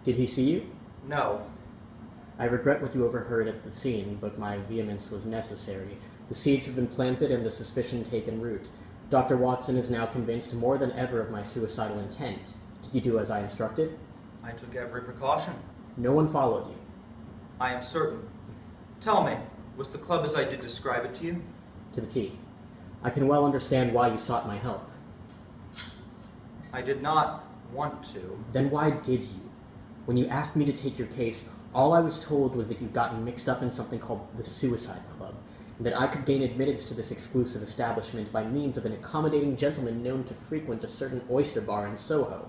Did he see you? No. I regret what you overheard at the scene, but my vehemence was necessary. The seeds have been planted and the suspicion taken root. Dr. Watson is now convinced more than ever of my suicidal intent. Did you do as I instructed? I took every precaution. No one followed you? I am certain. Tell me, was the club as I did describe it to you? To the T. I can well understand why you sought my help. I did not want to. Then why did you? When you asked me to take your case, all I was told was that you'd gotten mixed up in something called the Suicide Club, and that I could gain admittance to this exclusive establishment by means of an accommodating gentleman known to frequent a certain oyster bar in Soho.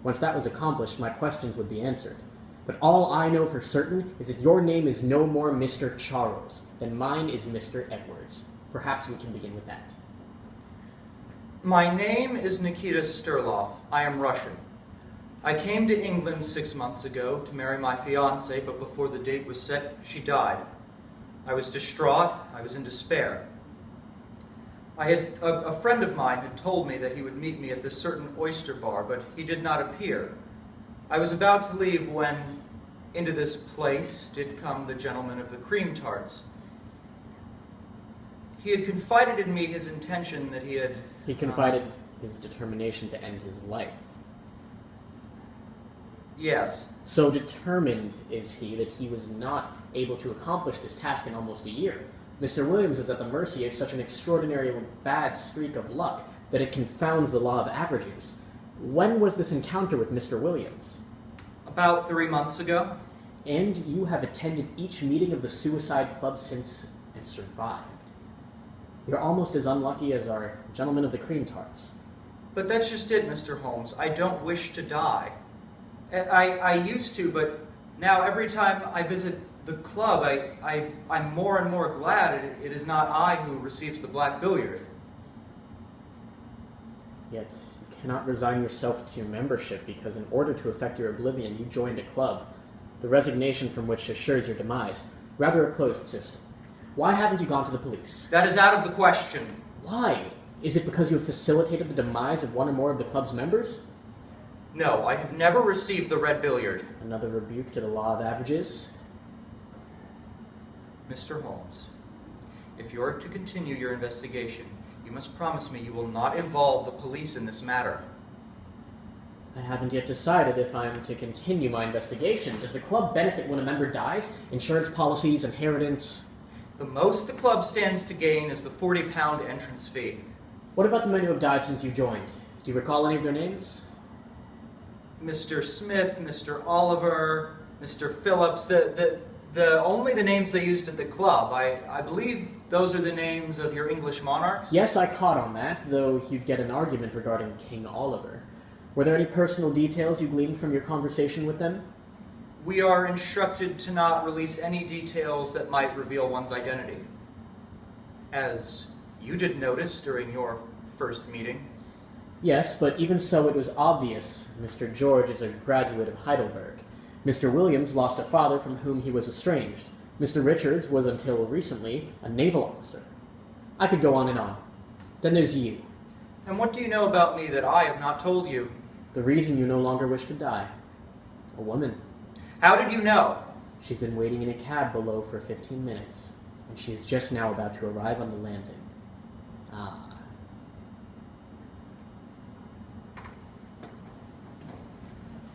Once that was accomplished, my questions would be answered. But all I know for certain is that your name is no more Mr. Charles than mine is Mr. Edwards. Perhaps we can begin with that. My name is Nikita Sherlock. I am Russian. I came to England 6 months ago to marry my fiancée, but before the date was set, she died. I was distraught. I was in despair. A friend of mine had told me that he would meet me at this certain oyster bar, but he did not appear. I was about to leave when into this place did come the gentleman of the cream tarts. He had confided in me his intention that he had... He confided his determination to end his life. Yes. So determined is he that he was not able to accomplish this task in almost a year. Mr. Williams is at the mercy of such an extraordinarily bad streak of luck that it confounds the law of averages. When was this encounter with Mr. Williams? About 3 months ago. And you have attended each meeting of the Suicide Club since and survived. You're almost as unlucky as our gentleman of the cream tarts. But that's just it, Mr. Holmes. I don't wish to die. I used to, but now every time I visit the club, I'm more and more glad it is not I who receives the black billiard. Yet you cannot resign yourself to your membership because in order to effect your oblivion, you joined a club, the resignation from which assures your demise. Rather a closed system. Why haven't you gone to the police? That is out of the question. Why? Is it because you have facilitated the demise of one or more of the club's members? No, I have never received the red billiard. Another rebuke to the law of averages? Mr. Holmes, if you are to continue your investigation, you must promise me you will not involve the police in this matter. I haven't yet decided if I'm to continue my investigation. Does the club benefit when a member dies? Insurance policies, inheritance? The most the club stands to gain is the £40 entrance fee. What about the men who have died since you joined? Do you recall any of their names? Mr. Smith, Mr. Oliver, Mr. Phillips, only the names they used at the club. I believe those are the names of your English monarchs? Yes, I caught on that, though you'd get an argument regarding King Oliver. Were there any personal details you gleaned from your conversation with them? We are instructed to not release any details that might reveal one's identity. As you did notice during your first meeting. Yes, but even so it was obvious Mr. George is a graduate of Heidelberg. Mr. Williams lost a father from whom he was estranged. Mr. Richards was until recently a naval officer. I could go on and on. Then there's you. And what do you know about me that I have not told you? The reason you no longer wish to die. A woman. How did you know? She's been waiting in a cab below for 15 minutes, and she's just now about to arrive on the landing. Ah.